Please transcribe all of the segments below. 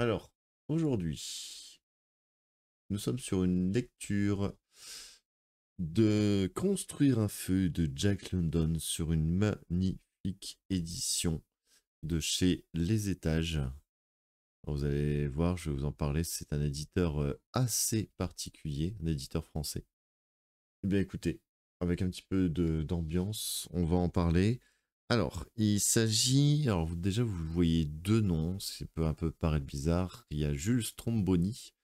Alors, aujourd'hui, nous sommes sur une lecture de Construire un feu de Jack London sur une magnifique édition de chez Les Étages. Alors, vous allez voir, je vais vous en parler, c'est un éditeur assez particulier, un éditeur français. Eh bien écoutez, avec un petit peu d'ambiance, on va en parler. Alors, il s'agit, alors déjà vous voyez deux noms, ça peut un peu paraître bizarre. Il y a Jules Stromboni,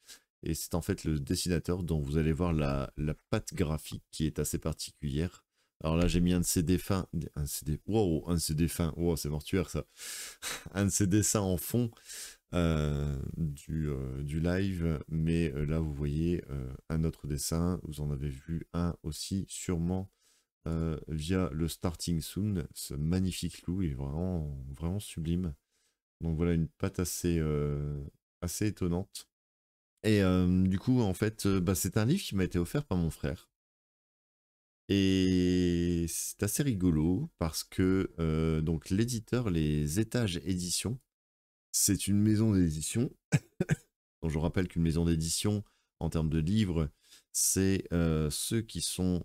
et c'est en fait le dessinateur dont vous allez voir la patte graphique qui est assez particulière. Alors là, j'ai mis un de ses dessins, un de ses dessins, wow, c'est mortuaire ça. Un de ses dessins en fond du live, mais là vous voyez un autre dessin, vous en avez vu un aussi sûrement via le Starting Soon, ce magnifique loup, il est vraiment, vraiment sublime. Donc voilà une patte assez étonnante. Et du coup en fait bah, c'est un livre qui m'a été offert par mon frère. Et c'est assez rigolo parce que donc l'éditeur, les Étages Éditions, c'est une maison d'édition. Donc je rappelle qu'une maison d'édition, en termes de livres, c'est ceux qui sont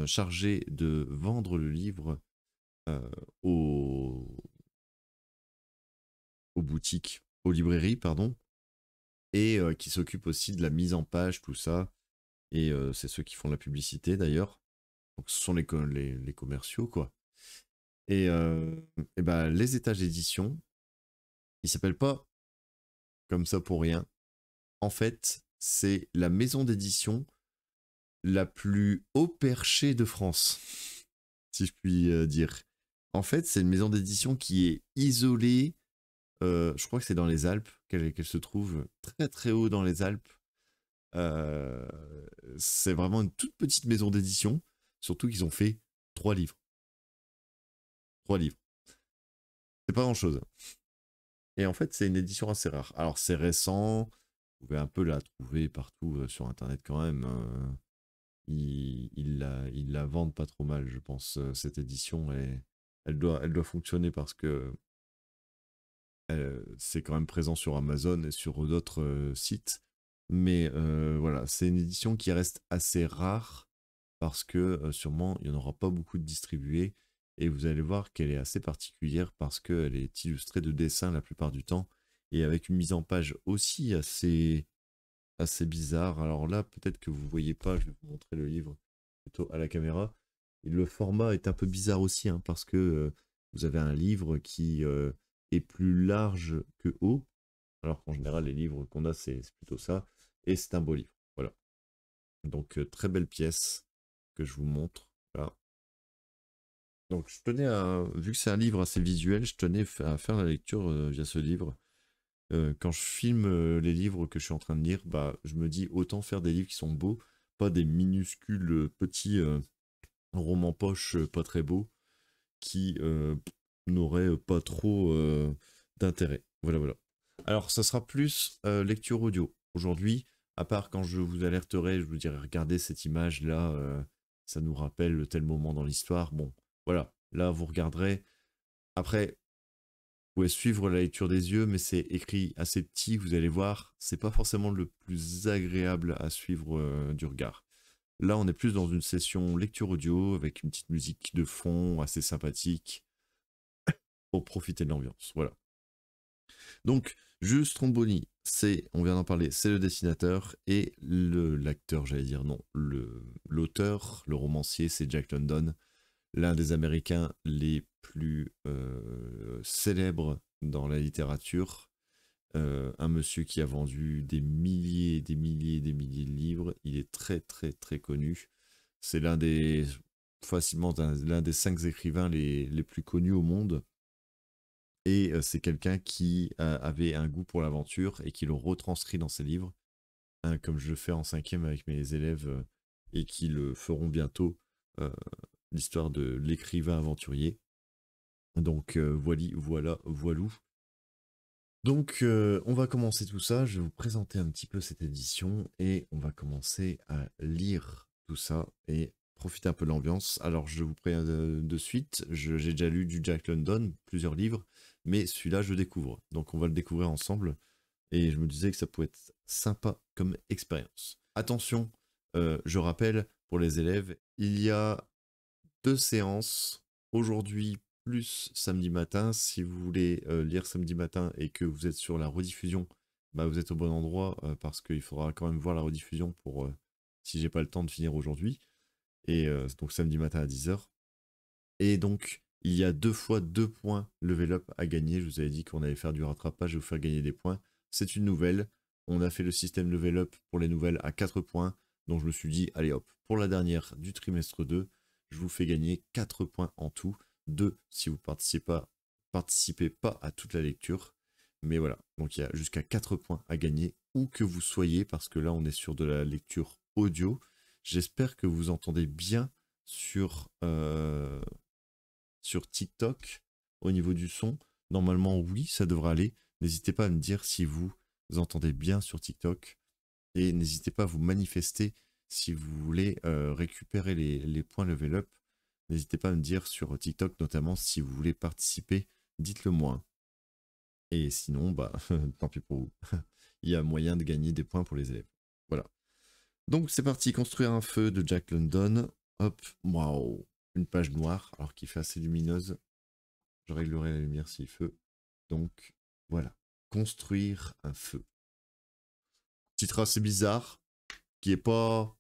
chargés de vendre le livre euh, aux, aux boutiques, aux librairies, pardon, et qui s'occupent aussi de la mise en page, tout ça. Et c'est ceux qui font la publicité d'ailleurs. Donc ce sont les commerciaux, quoi. Et bah, les étages d'édition, ils s'appellent pas comme ça pour rien. En fait, c'est la maison d'édition la plus haut perchée de France, si je puis dire. En fait, c'est une maison d'édition qui est isolée. Je crois que c'est dans les Alpes qu'elle se trouve très très haut dans les Alpes. Euh, c'est vraiment une toute petite maison d'édition. Surtout qu'ils ont fait 3 livres. 3 livres. C'est pas grand chose. Et en fait, c'est une édition assez rare. Alors, c'est récent. Vous pouvez un peu la trouver partout sur Internet quand même. Ils la vendent pas trop mal, je pense, cette édition. Et elle doit fonctionner parce que c'est quand même présent sur Amazon et sur d'autres sites. Mais voilà, c'est une édition qui reste assez rare parce que sûrement il n'y en aura pas beaucoup de distribués. Et vous allez voir qu'elle est assez particulière parce qu'elle est illustrée de dessins la plupart du temps et avec une mise en page aussi assez bizarre. Alors là, peut-être que vous voyez pas, je vais vous montrer le livre plutôt à la caméra. Et le format est un peu bizarre aussi hein, parce que vous avez un livre qui est plus large que haut, alors qu'en général les livres qu'on a c'est plutôt ça. Et c'est un beau livre. Voilà. Donc très belle pièce que je vous montre là. Donc je tenais à, vu que c'est un livre assez visuel, je tenais à faire la lecture via ce livre. Quand je filme les livres que je suis en train de lire, bah, je me dis autant faire des livres qui sont beaux, pas des minuscules petits romans poche pas très beaux qui n'auraient pas trop d'intérêt. Voilà, voilà. Alors, ça sera plus lecture audio. Aujourd'hui, à part quand je vous alerterai, je vous dirai regardez cette image-là, ça nous rappelle tel moment dans l'histoire. Bon, voilà, là vous regarderez. Après, vous pouvez suivre la lecture des yeux, mais c'est écrit assez petit, vous allez voir, c'est pas forcément le plus agréable à suivre du regard. Là, on est plus dans une session lecture audio avec une petite musique de fond assez sympathique pour profiter de l'ambiance. Voilà. Donc, Jules Stromboni, on vient d'en parler, c'est le dessinateur et l'acteur, j'allais dire non, l'auteur, le romancier, c'est Jack London, l'un des Américains les plus célèbres dans la littérature. Un monsieur qui a vendu des milliers, des milliers, des milliers de livres. Il est très, très, très connu. C'est facilement l'un des 5 écrivains les plus connus au monde. Et c'est quelqu'un qui avait un goût pour l'aventure et qui le retranscrit dans ses livres, hein, comme je le fais en 5e avec mes élèves et qui le feront bientôt, euh, l'histoire de l'écrivain aventurier. Donc voilà, voilou. Donc on va commencer tout ça, je vais vous présenter un petit peu cette édition et on va commencer à lire tout ça et profiter un peu de l'ambiance. Alors je vous préviens de suite, j'ai déjà lu du Jack London, plusieurs livres, mais celui-là je découvre. Donc on va le découvrir ensemble. Et je me disais que ça pouvait être sympa comme expérience. Attention, je rappelle pour les élèves, il y a 2 séances aujourd'hui plus samedi matin. Si vous voulez lire samedi matin et que vous êtes sur la rediffusion, bah vous êtes au bon endroit parce qu'il faudra quand même voir la rediffusion pour si j'ai pas le temps de finir aujourd'hui. Et donc samedi matin à 10h. Et donc il y a 2 fois 2 points level up à gagner. Je vous avais dit qu'on allait faire du rattrapage et vous faire gagner des points. C'est une nouvelle. On a fait le système level up pour les nouvelles à 4 points. Donc je me suis dit, allez hop, pour la dernière du trimestre 2, je vous fais gagner 4 points en tout. 2 si vous participez pas à toute la lecture. Mais voilà, donc il y a jusqu'à 4 points à gagner, où que vous soyez, parce que là on est sur de la lecture audio. J'espère que vous entendez bien sur, sur TikTok au niveau du son. Normalement oui, ça devrait aller. N'hésitez pas à me dire si vous entendez bien sur TikTok. Et n'hésitez pas à vous manifester si vous voulez récupérer les points level up. N'hésitez pas à me dire sur TikTok notamment si vous voulez participer. Dites-le moi. Et sinon, bah, tant pis pour vous. Il y a moyen de gagner des points pour les élèves. Voilà. Donc c'est parti, construire un feu de Jack London. Hop, waouh, une page noire, alors qu'il fait assez lumineuse. Je réglerai la lumière s'il fait. Donc voilà, construire un feu. Titre assez bizarre, qui est pas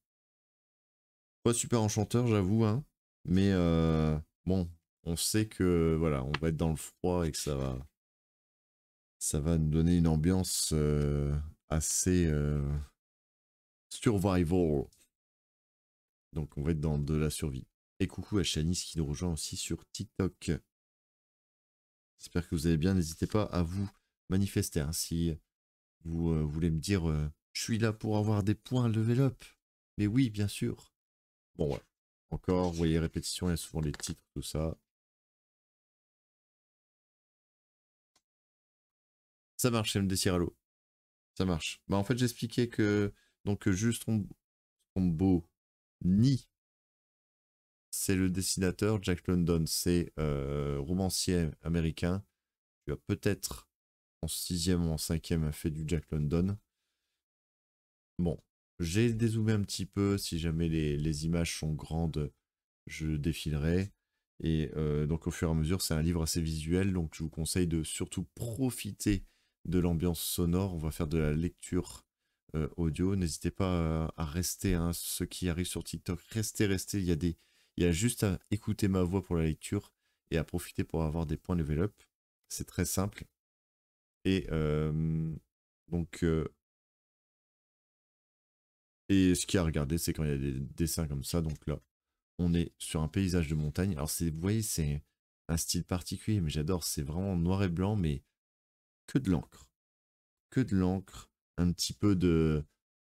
super enchanteur, j'avoue, hein. Mais bon, on sait que voilà, on va être dans le froid et que ça va nous donner une ambiance assez survival. Donc on va être dans de la survie. Et coucou à Shanice qui nous rejoint aussi sur TikTok. J'espère que vous allez bien. N'hésitez pas à vous manifester hein, si vous voulez me dire je suis là pour avoir des points level up. Mais oui, bien sûr. Bon, ouais. Encore, vous voyez, répétition, il y a souvent les titres, tout ça. Ça marche, MD Ciralo. Ça marche. Bah, en fait, j'expliquais que donc juste Trombo Ni, c'est le dessinateur. Jack London, c'est romancier américain. Tu as peut-être en 6e ou en 5e fait du Jack London. Bon, j'ai dézoomé un petit peu. Si jamais les images sont grandes, je défilerai. Et donc au fur et à mesure, c'est un livre assez visuel. Donc je vous conseille de surtout profiter de l'ambiance sonore. On va faire de la lecture audio. N'hésitez pas à rester, hein, ceux qui arrivent sur TikTok, restez. Il y a juste à écouter ma voix pour la lecture et à profiter pour avoir des points level up. C'est très simple. Et donc, et ce qu'il y a à regarder, c'est quand il y a des dessins comme ça. Donc là, on est sur un paysage de montagne. Alors vous voyez, c'est un style particulier, mais j'adore. C'est vraiment noir et blanc, mais que de l'encre. Que de l'encre. Un petit peu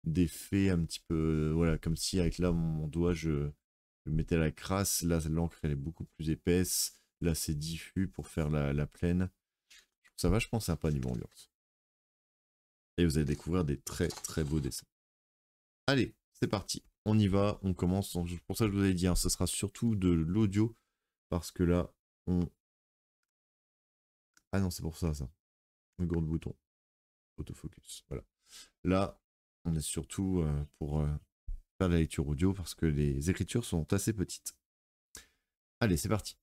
d'effet, un petit peu, voilà, comme si avec là, mon doigt, je mettais la crasse. Là, l'encre, elle est beaucoup plus épaisse. Là, c'est diffus pour faire la plaine. Je trouve ça vachement sympa niveau ambiance. Et vous allez découvrir des très très beaux dessins. Allez, c'est parti. On y va, on commence. Pour ça, je vous avais dit, hein, ce sera surtout de l'audio. Parce que là, on... Ah non, c'est pour ça. Un gros bouton. Autofocus. Voilà. Là, on est surtout pour faire de la lecture audio parce que les écritures sont assez petites. Allez, c'est parti.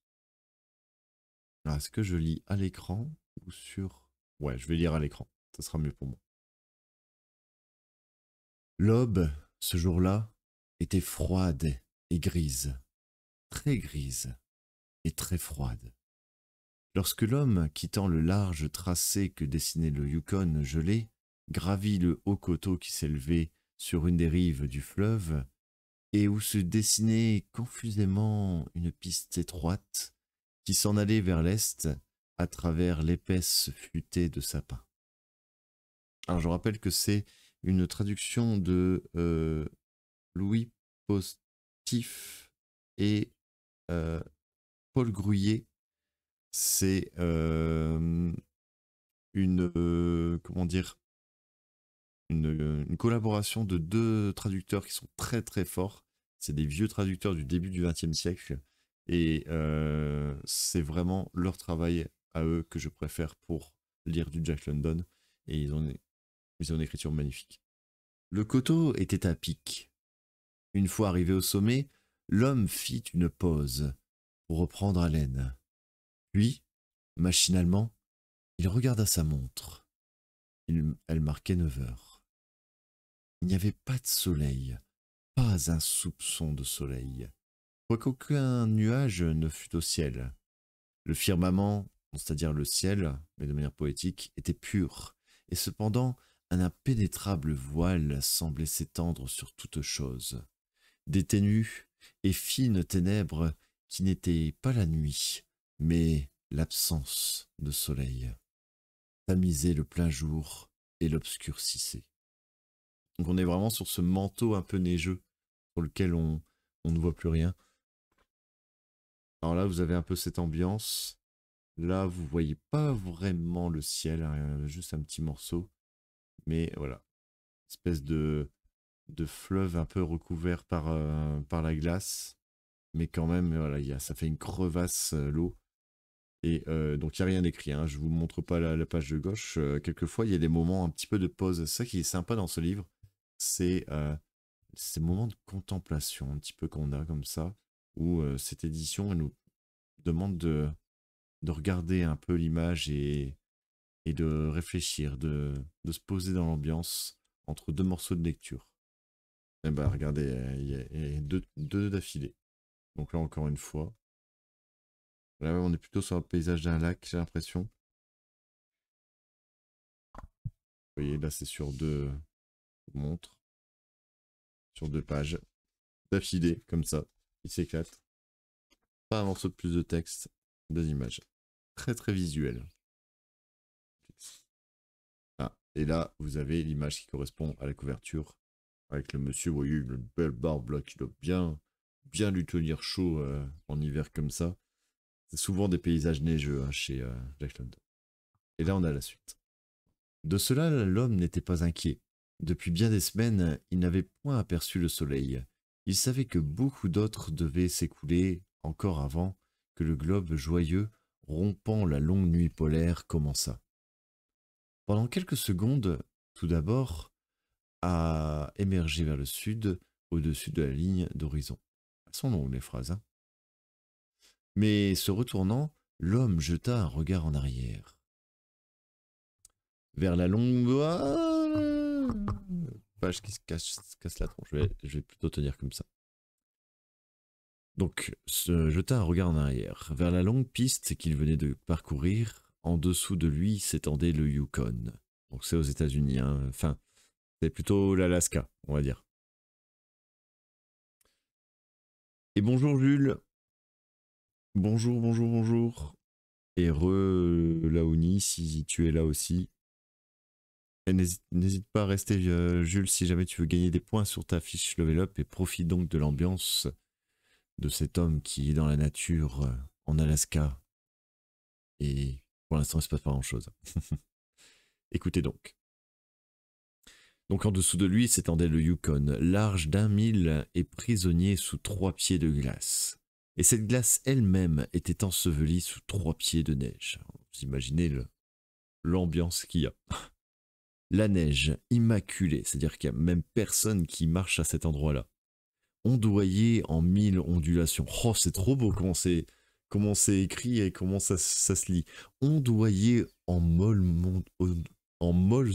Alors, est-ce que je lis à l'écran ou sur... Ouais, je vais lire à l'écran. Ça sera mieux pour moi. L'aube, ce jour-là, était froide et grise. Très grise et très froide. Lorsque l'homme, quittant le large tracé que dessinait le Yukon gelé, gravit le haut coteau qui s'élevait sur une des rives du fleuve, et où se dessinait confusément une piste étroite qui s'en allait vers l'est à travers l'épaisse futée de sapins. Alors je rappelle que c'est une traduction de Louis Postif et Paul Gruyé. C'est comment dire, une collaboration de 2 traducteurs qui sont très très forts. C'est des vieux traducteurs du début du XXe siècle. Et c'est vraiment leur travail à eux que je préfère pour lire du Jack London. Et Ils ont une écriture magnifique. Le coteau était à pic. Une fois arrivé au sommet, l'homme fit une pause pour reprendre haleine. Puis, machinalement, il regarda sa montre. Elle marquait 9 heures. Il n'y avait pas de soleil, pas un soupçon de soleil, quoiqu'aucun nuage ne fût au ciel. Le firmament, c'est-à-dire le ciel, mais de manière poétique, était pur, et cependant un impénétrable voile semblait s'étendre sur toute chose. Des ténues et fines ténèbres qui n'étaient pas la nuit, mais l'absence de soleil, tamisaient le plein jour et l'obscurcissaient. Donc on est vraiment sur ce manteau un peu neigeux, sur lequel on ne voit plus rien. Alors là, vous avez un peu cette ambiance. Là, vous voyez pas vraiment le ciel, hein, juste un petit morceau. Mais voilà, espèce de fleuve un peu recouvert par la glace. Mais quand même, voilà, ça fait une crevasse, l'eau. Et donc, il n'y a rien écrit. Hein. Je ne vous montre pas la page de gauche. Quelquefois, il y a des moments un petit peu de pause. C'est ça qui est sympa dans ce livre. C'est ces moments de contemplation un petit peu qu'on a comme ça. Où cette édition, elle nous demande de regarder un peu l'image et de réfléchir, de se poser dans l'ambiance entre deux morceaux de lecture. Et bah regardez, il y a deux d'affilée. Donc là encore une fois. Là on est plutôt sur le paysage d'un lac, j'ai l'impression. Vous voyez, là c'est sur deux montres, sur 2 pages, d'affilée, comme ça. Il s'éclate. Pas un morceau de plus de texte, 2 images. Très très visuel. Ah, et là, vous avez l'image qui correspond à la couverture. Avec le monsieur, vous voyez, une belle barbe là qui doit bien lui tenir chaud en hiver comme ça. C'est souvent des paysages neigeux hein, chez Jack London. Et là, on a la suite. De cela, l'homme n'était pas inquiet. Depuis bien des semaines, il n'avait point aperçu le soleil. Il savait que beaucoup d'autres devaient s'écouler encore avant que le globe joyeux, rompant la longue nuit polaire, commençât. Pendant quelques secondes, tout d'abord, à émerger vers le sud, au-dessus de la ligne d'horizon. Elles sont longues les phrases, hein. Mais se retournant, l'homme jeta un regard en arrière. Vers la longue... Page qui se casse la tronche. Je vais plutôt tenir comme ça. Donc, se jeta un regard en arrière. Vers la longue piste qu'il venait de parcourir, en dessous de lui s'étendait le Yukon. Donc c'est aux États-Unis, hein. Enfin, c'est plutôt l'Alaska, on va dire. Et bonjour Jules. Bonjour, bonjour, bonjour. Et Laouni, si tu es là aussi. Et n'hésite pas à rester, Jules, si jamais tu veux gagner des points sur ta fiche Level Up et profite donc de l'ambiance de cet homme qui est dans la nature en Alaska. Et pour l'instant, il ne se passe pas grand-chose. Écoutez donc. Donc en dessous de lui s'étendait le Yukon, large d'1 mille et prisonnier sous 3 pieds de glace. Et cette glace elle-même était ensevelie sous 3 pieds de neige. Vous imaginez l'ambiance qu'il y a. La neige immaculée, c'est-à-dire qu'il n'y a même personne qui marche à cet endroit-là. Ondoyée en 1000 ondulations. Oh, c'est trop beau comment c'est écrit et comment ça se lit. Ondoyée en molles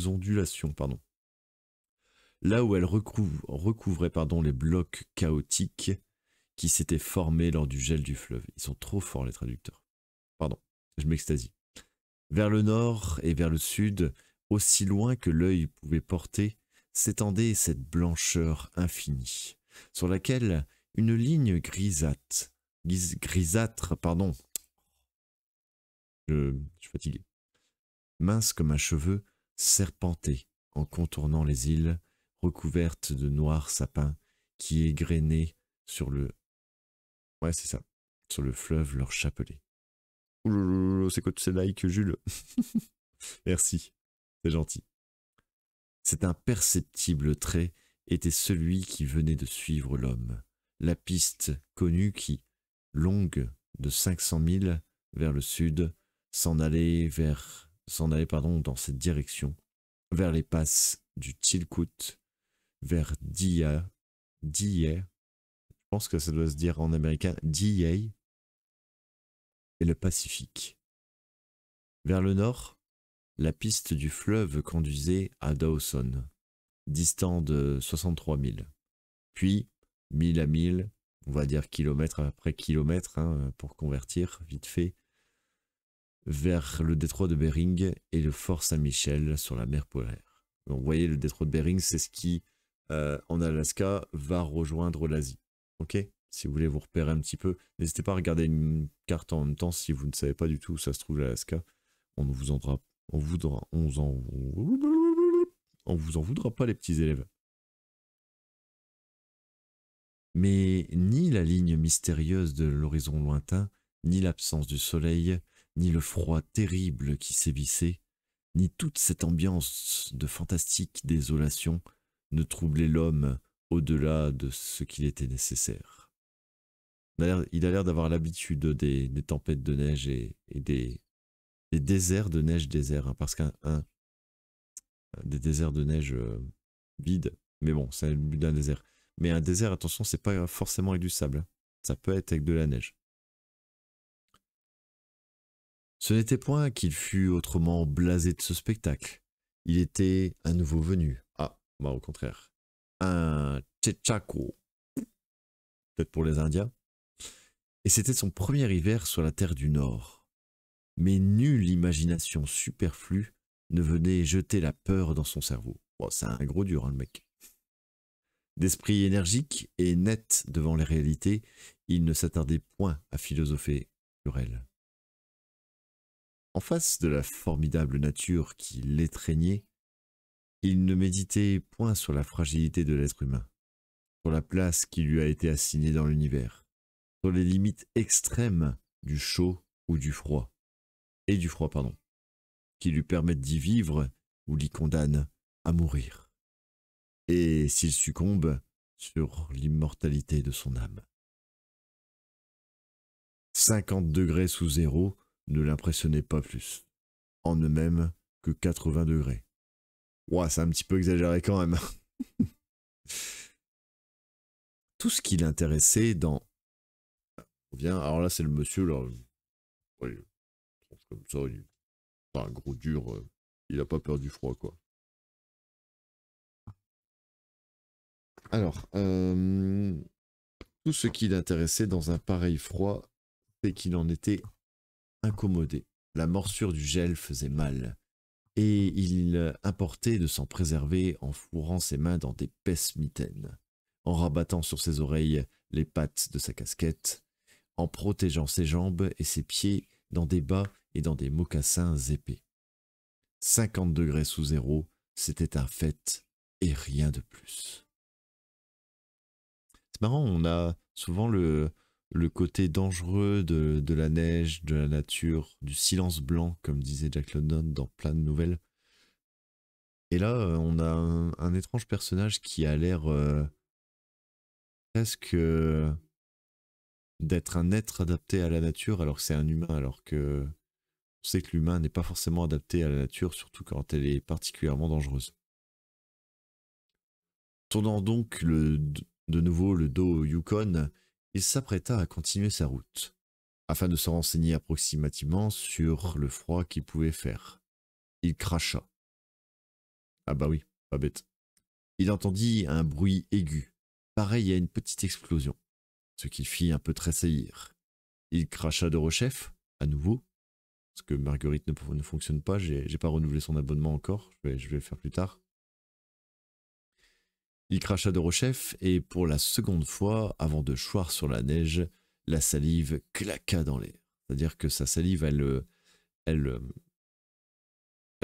ondulations, pardon. Là où elle recouvrait les blocs chaotiques qui s'étaient formés lors du gel du fleuve. Ils sont trop forts les traducteurs. Pardon, je m'extasie. Vers le nord et vers le sud, aussi loin que l'œil pouvait porter, s'étendait cette blancheur infinie, sur laquelle une ligne grisâtre, je suis fatigué, mince comme un cheveu, serpentait en contournant les îles recouvertes de noirs sapins qui égrenaient sur le... Ouais, c'est ça, sur le fleuve leur chapelet. Ouh, c'est quoi tous ces likes, Jules? Merci, c'est gentil. Cet imperceptible trait était celui qui venait de suivre l'homme. La piste connue qui, longue de 500 milles vers le sud, s'en allait dans cette direction, vers les passes du Chilkoot, vers DA, je pense que ça doit se dire en américain DA, et le Pacifique. Vers le nord, la piste du fleuve conduisait à Dawson, distant de 63 000. Puis, mille à mille, on va dire kilomètre après kilomètre, hein, pour convertir vite fait, vers le détroit de Bering et le fort Saint-Michel sur la mer polaire. Donc, vous voyez, le détroit de Bering, c'est ce qui, en Alaska, va rejoindre l'Asie. Ok? Si vous voulez vous repérer un petit peu, n'hésitez pas à regarder une carte en même temps si vous ne savez pas du tout où ça se trouve l'Alaska. On ne vous en voudra, on vous en voudra pas les petits élèves. Mais ni la ligne mystérieuse de l'horizon lointain, ni l'absence du soleil, ni le froid terrible qui sévissait, ni toute cette ambiance de fantastique désolation ne troublaient l'homme au-delà de ce qu'il était nécessaire. Il a l'air d'avoir l'habitude des tempêtes de neige et des déserts de neige désert, hein, parce des déserts de neige vides, mais bon, c'est le but d'un désert. Mais un désert, attention, c'est pas forcément avec du sable, hein. Ça peut être avec de la neige. Ce n'était point qu'il fût autrement blasé de ce spectacle. Il était un nouveau venu. Ah, bah au contraire. Un Tchétchako, peut-être pour les Indiens. Et c'était son premier hiver sur la terre du Nord. Mais nulle imagination superflue ne venait jeter la peur dans son cerveau. Bon, c'est un gros dur, hein, le mec. D'esprit énergique et net devant les réalités, il ne s'attardait point à philosopher sur elles. En face de la formidable nature qui l'étreignait, il ne méditait point sur la fragilité de l'être humain, sur la place qui lui a été assignée dans l'univers, sur les limites extrêmes du chaud ou du froid, qui lui permettent d'y vivre ou l'y condamnent à mourir. Et s'il succombe, sur l'immortalité de son âme. 50 degrés sous zéro ne l'impressionnait pas plus, en eux-mêmes, que 80 degrés. Ouah, c'est un petit peu exagéré quand même. Tout ce qui l'intéressait dans... Alors là, c'est le monsieur, là. Ouais, comme ça, il... Enfin, un gros dur, il a pas peur du froid, quoi. Alors, tout ce qui l'intéressait dans un pareil froid, c'est qu'il en était incommodé. La morsure du gel faisait mal, et il importait de s'en préserver en fourrant ses mains dans d'épaisses mitaines, en rabattant sur ses oreilles les pattes de sa casquette, en protégeant ses jambes et ses pieds dans des bas et dans des mocassins épais. 50 degrés sous zéro, c'était un fait et rien de plus. C'est marrant, on a souvent le côté dangereux de la neige, de la nature, du silence blanc, comme disait Jack London dans plein de nouvelles. Et là, on a un étrange personnage qui a l'air presque d'être un être adapté à la nature, alors que c'est un humain, alors que on sait que l'humain n'est pas forcément adapté à la nature, surtout quand elle est particulièrement dangereuse. Tournant donc de nouveau le dos au Yukon, il s'apprêta à continuer sa route, afin de se renseigner approximativement sur le froid qu'il pouvait faire. Il cracha. Ah bah oui, pas bête. Il entendit un bruit aigu, pareil à une petite explosion, ce qui fit un peu tressaillir. Il cracha de rechef, à nouveau, parce que Marguerite ne fonctionne pas, j'ai pas renouvelé son abonnement encore, je vais le faire plus tard. Il cracha de rechef, et pour la seconde fois, avant de choir sur la neige, la salive claqua dans l'air. C'est-à-dire que sa salive, elle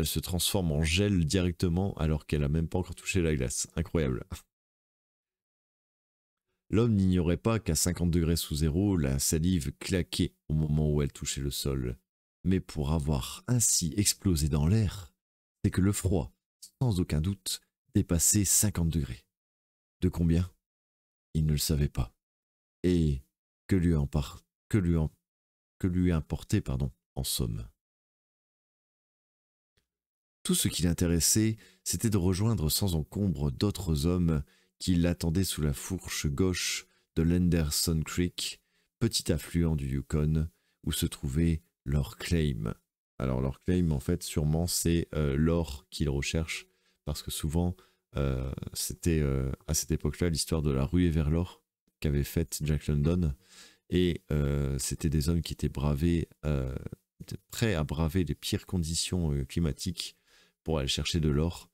se transforme en gel directement alors qu'elle n'a même pas encore touché la glace. Incroyable. L'homme n'ignorait pas qu'à 50 degrés sous zéro, la salive claquait au moment où elle touchait le sol. Mais pour avoir ainsi explosé dans l'air, c'est que le froid, sans aucun doute, dépassait 50 degrés. De combien? Il ne le savait pas. Et que lui importait, en somme. Tout ce qui l'intéressait, c'était de rejoindre sans encombre d'autres hommes qui l'attendaient sous la fourche gauche de l'Henderson Creek, petit affluent du Yukon, où se trouvait leur claim. Alors leur claim, en fait, sûrement, c'est l'or qu'ils recherchent, parce que souvent, c'était à cette époque-là l'histoire de la ruée vers l'or qu'avait faite Jack London, et c'était des hommes qui étaient prêts à braver les pires conditions climatiques pour aller chercher de l'or.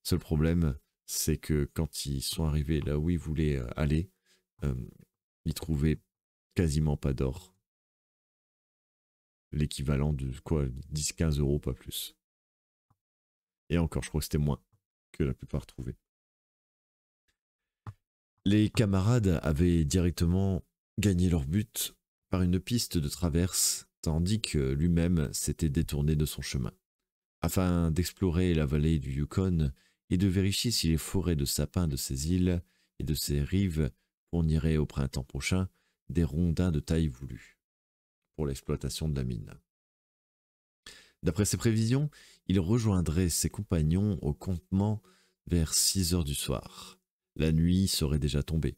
Seul problème, c'est que quand ils sont arrivés là où ils voulaient aller, ils trouvaient quasiment pas d'or. L'équivalent de quoi, 10-15 euros, pas plus. Et encore, je crois que c'était moins que la plupart trouvaient. Les camarades avaient directement gagné leur but par une piste de traverse, tandis que lui-même s'était détourné de son chemin, afin d'explorer la vallée du Yukon et de vérifier si les forêts de sapins de ces îles et de ces rives fourniraient au printemps prochain des rondins de taille voulue pour l'exploitation de la mine. D'après ses prévisions, il rejoindrait ses compagnons au campement vers 6 heures du soir. La nuit serait déjà tombée,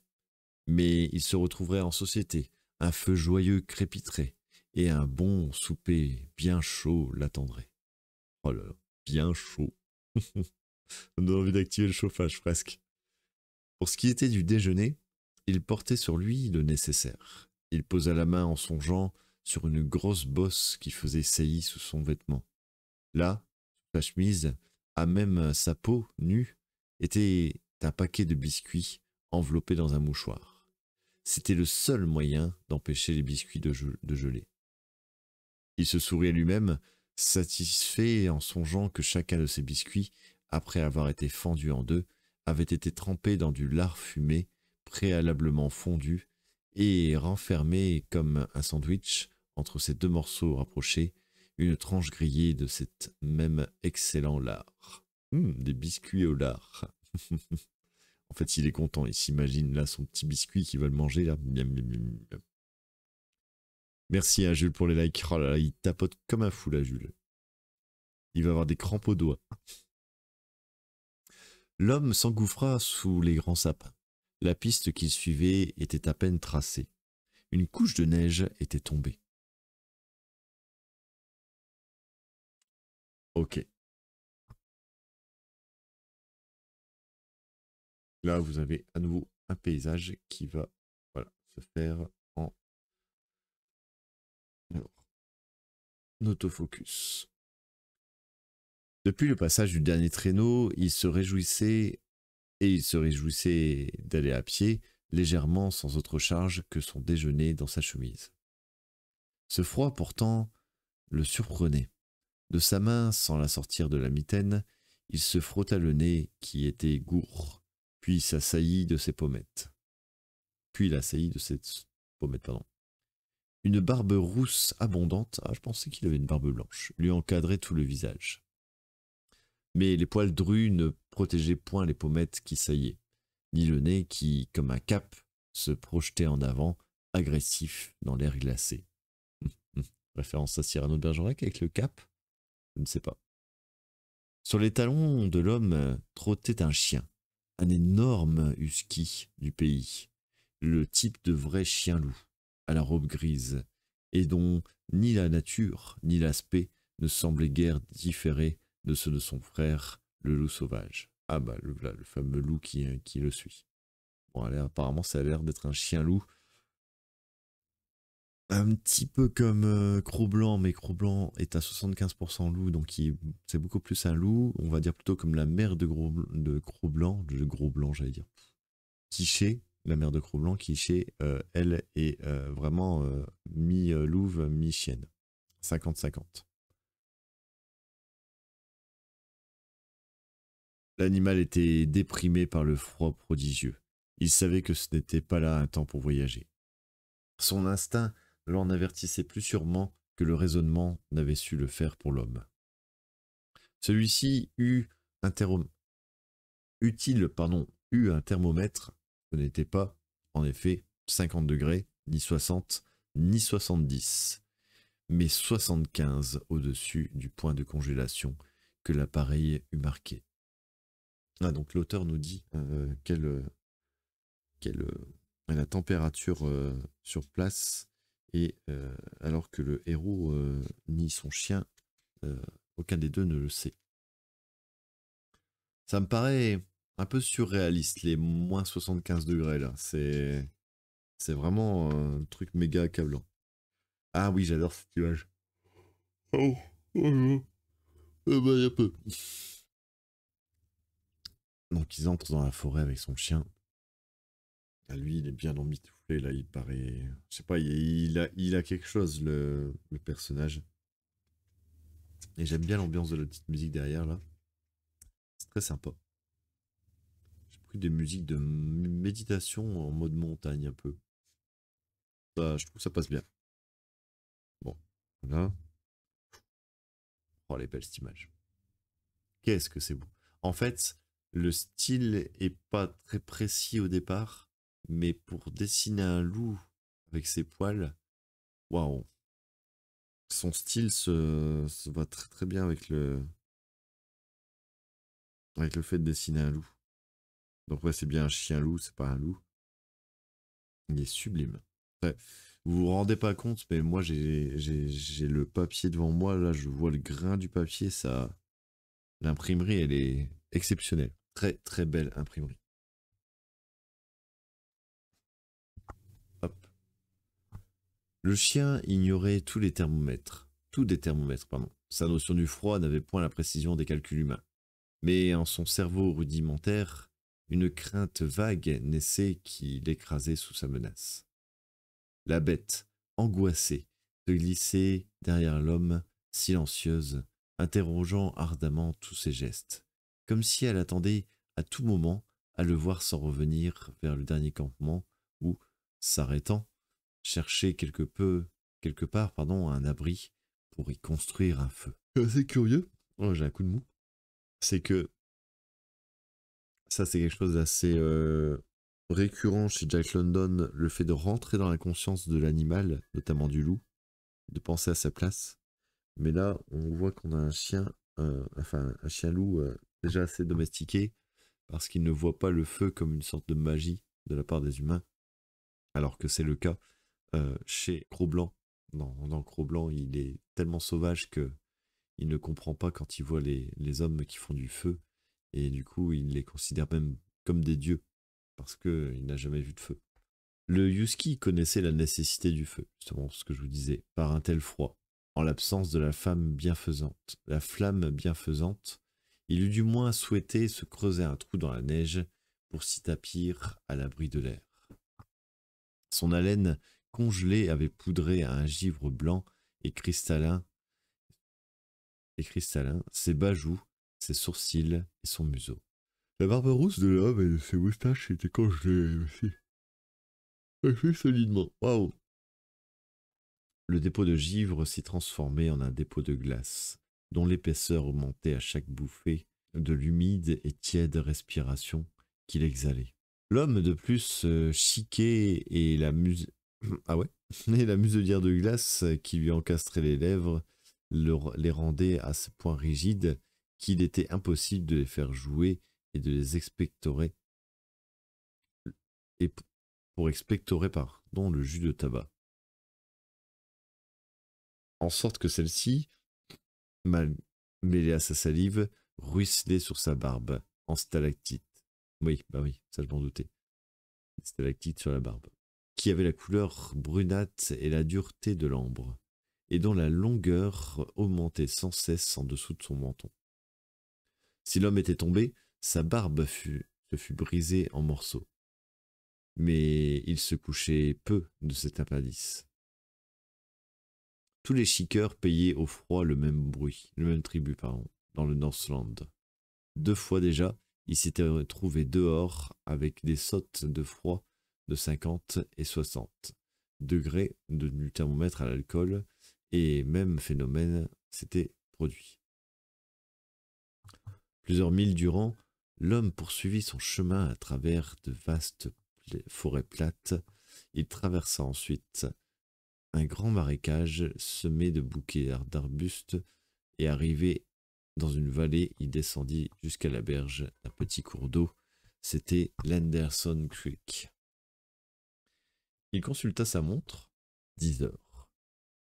mais il se retrouverait en société, un feu joyeux crépiterait et un bon souper bien chaud l'attendrait. Oh là là, bien chaud. On a envie d'activer le chauffage presque. Pour ce qui était du déjeuner, il portait sur lui le nécessaire. Il posa la main en songeant sur une grosse bosse qui faisait saillie sous son vêtement. Là, sous sa chemise, à même sa peau nue, était un paquet de biscuits enveloppés dans un mouchoir. C'était le seul moyen d'empêcher les biscuits de geler. Il se sourit à lui-même, satisfait en songeant que chacun de ces biscuits, après avoir été fendu en deux, avait été trempé dans du lard fumé, préalablement fondu, et renfermé comme un sandwich entre ces deux morceaux rapprochés, une tranche grillée de cet même excellent lard. Des biscuits au lard. En fait, il est content, il s'imagine là son petit biscuit qu'il va le manger là. Miam, miam, miam, miam. Merci à Jules pour les likes. Oh là là, il tapote comme un fou là, Jules. Il va avoir des crampes aux doigts. L'homme s'engouffra sous les grands sapins. La piste qu'il suivait était à peine tracée. Une couche de neige était tombée. Ok. Là, vous avez à nouveau un paysage qui va se faire en autofocus. Depuis le passage du dernier traîneau, il se réjouissait d'aller à pied, légèrement sans autre charge que son déjeuner dans sa chemise. Ce froid pourtant le surprenait. De sa main, sans la sortir de la mitaine, il se frotta le nez qui était gourd, puis s'assaillit de ses pommettes. Une barbe rousse abondante, je pensais qu'il avait une barbe blanche, lui encadrait tout le visage. Mais les poils drus ne protégeaient point les pommettes qui saillaient, ni le nez qui, comme un cap, se projetait en avant, agressif dans l'air glacé. Référence à Cyrano de Bergerac avec le cap? Je ne sais pas. Sur les talons de l'homme trottait un chien, un énorme husky du pays, le type de vrai chien-loup, à la robe grise, et dont ni la nature ni l'aspect ne semblaient guère différer de ceux de son frère, le loup sauvage. Ah bah, le fameux loup qui le suit. Bon, apparemment, ça a l'air d'être un chien-loup. Un petit peu comme Cro-Blanc, mais Cro-Blanc est à 75% loup, donc c'est beaucoup plus un loup. On va dire plutôt comme la mère de Cro-Blanc, de Gros-Blanc, j'allais dire. Quiché, la mère de Cro-Blanc, Quiché, elle est vraiment mi-louve, mi-chienne. 50-50. L'animal était déprimé par le froid prodigieux. Il savait que ce n'était pas là un temps pour voyager. Son instinct l'en avertissait plus sûrement que le raisonnement n'avait su le faire pour l'homme. Celui-ci eut un thermomètre, ce n'était pas, en effet, 50 degrés, ni 60, ni 70, mais 75 au-dessus du point de congélation que l'appareil eût marqué. Ah, donc l'auteur nous dit quelle est la température sur place, et alors que le héros ni son chien, aucun des deux ne le sait. Ça me paraît un peu surréaliste, les moins 75 degrés là. C'est vraiment un truc méga accablant. Ah oui, j'adore cette image. Oh, oh, oh, bah, y a peu. Donc ils entrent dans la forêt avec son chien. Ah, lui, il est bien emmitouflé là, il paraît. Je sais pas, il a quelque chose, le personnage. Et j'aime bien l'ambiance de la petite musique derrière là. C'est très sympa. J'ai pris des musiques de méditation en mode montagne un peu. Ça, je trouve que ça passe bien. Bon, voilà. Oh, les belles cette image. Qu'est-ce que c'est beau. En fait, le style est pas très précis au départ, mais pour dessiner un loup avec ses poils, waouh. Son style se va très très bien avec le fait de dessiner un loup. Donc ouais, c'est bien un chien-loup, c'est pas un loup. Il est sublime. Ouais. Vous vous rendez pas compte, mais moi j'ai le papier devant moi, là je vois le grain du papier, ça. L'imprimerie, elle est exceptionnelle. Très très belle imprimerie. Hop. Le chien ignorait tous les thermomètres. Tous des thermomètres, pardon. Sa notion du froid n'avait point la précision des calculs humains. Mais en son cerveau rudimentaire, une crainte vague naissait qui l'écrasait sous sa menace. La bête, angoissée, se glissait derrière l'homme, silencieuse, interrogeant ardemment tous ses gestes, comme si elle attendait à tout moment à le voir s'en revenir vers le dernier campement ou, s'arrêtant, chercher quelque part, un abri pour y construire un feu. C'est curieux. Oh, j'ai un coup de mou. C'est que ça, c'est quelque chose d'assez récurrent chez Jack London, le fait de rentrer dans la conscience de l'animal, notamment du loup, de penser à sa place. Mais là, on voit qu'on a un chien, un chien-loup déjà assez domestiqué, parce qu'il ne voit pas le feu comme une sorte de magie de la part des humains, alors que c'est le cas chez Cro-Blanc. Dans Cro-Blanc, il est tellement sauvage que il ne comprend pas quand il voit les hommes qui font du feu, et du coup, il les considère même comme des dieux, parce qu'il n'a jamais vu de feu. Le Yuski connaissait la nécessité du feu, justement ce que je vous disais, par un tel froid. En l'absence de la flamme bienfaisante, il eût du moins souhaité se creuser un trou dans la neige pour s'y tapir à l'abri de l'air. Son haleine congelée avait poudré à un givre blanc et cristallin ses bas joues, ses sourcils et son museau. La barbe rousse de l'homme et de ses moustaches étaient congelées aussi. Assez solidement. Waouh! Le dépôt de givre s'y transformait en un dépôt de glace, dont l'épaisseur augmentait à chaque bouffée de l'humide et tiède respiration qu'il exhalait. L'homme de plus chiquait et ah ouais, et la muselière de glace qui lui encastrait les lèvres les rendait à ce point rigides qu'il était impossible de les faire jouer et de les expectorer et pour expectorer pardon le jus de tabac, en sorte que celle-ci, mal mêlée à sa salive, ruisselait sur sa barbe en stalactites. Oui, bah oui, ça je m'en doutais. Stalactites sur la barbe, qui avait la couleur brunâtre et la dureté de l'ambre, et dont la longueur augmentait sans cesse en dessous de son menton. Si l'homme était tombé, sa barbe se fut brisée en morceaux. Mais il se couchait peu de cet appendice. Tous les chiqueurs payaient au froid le même tribut, dans le Northland. 2 fois déjà, il s'était retrouvé dehors avec des sautes de froid de 50 et 60 degrés du thermomètre à l'alcool, et même phénomène s'était produit. Plusieurs milles durant, l'homme poursuivit son chemin à travers de vastes forêts plates. Il traversa ensuite un grand marécage semé de bouquets d'arbustes et arrivé Dans une vallée, il descendit jusqu'à la berge d'un petit cours d'eau. C'était l'Henderson Creek. Il consulta sa montre. 10 heures.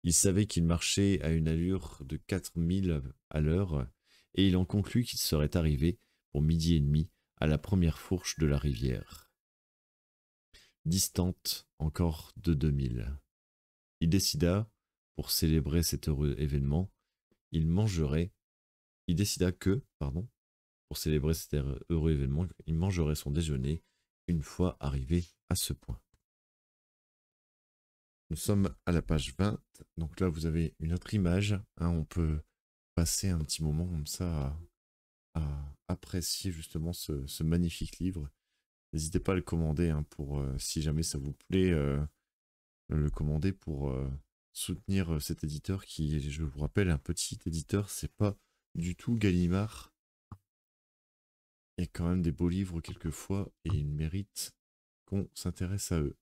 Il savait qu'il marchait à une allure de 4 000 à l'heure, et il en conclut qu'il serait arrivé, pour 12h30, à la première fourche de la rivière, distante encore de 2000. Il décida, pour célébrer cet heureux événement, il décida que, pour célébrer cet heureux événement, il mangerait son déjeuner une fois arrivé à ce point. Nous sommes à la page 20, donc là vous avez une autre image, hein, on peut passer un petit moment comme ça à apprécier justement ce magnifique livre. N'hésitez pas à le commander, hein, pour, si jamais ça vous plaît, le commander pour soutenir cet éditeur qui, je vous rappelle, un petit éditeur, c'est pas du tout Gallimard. Il y a quand même des beaux livres quelquefois et ils méritent qu'on s'intéresse à eux.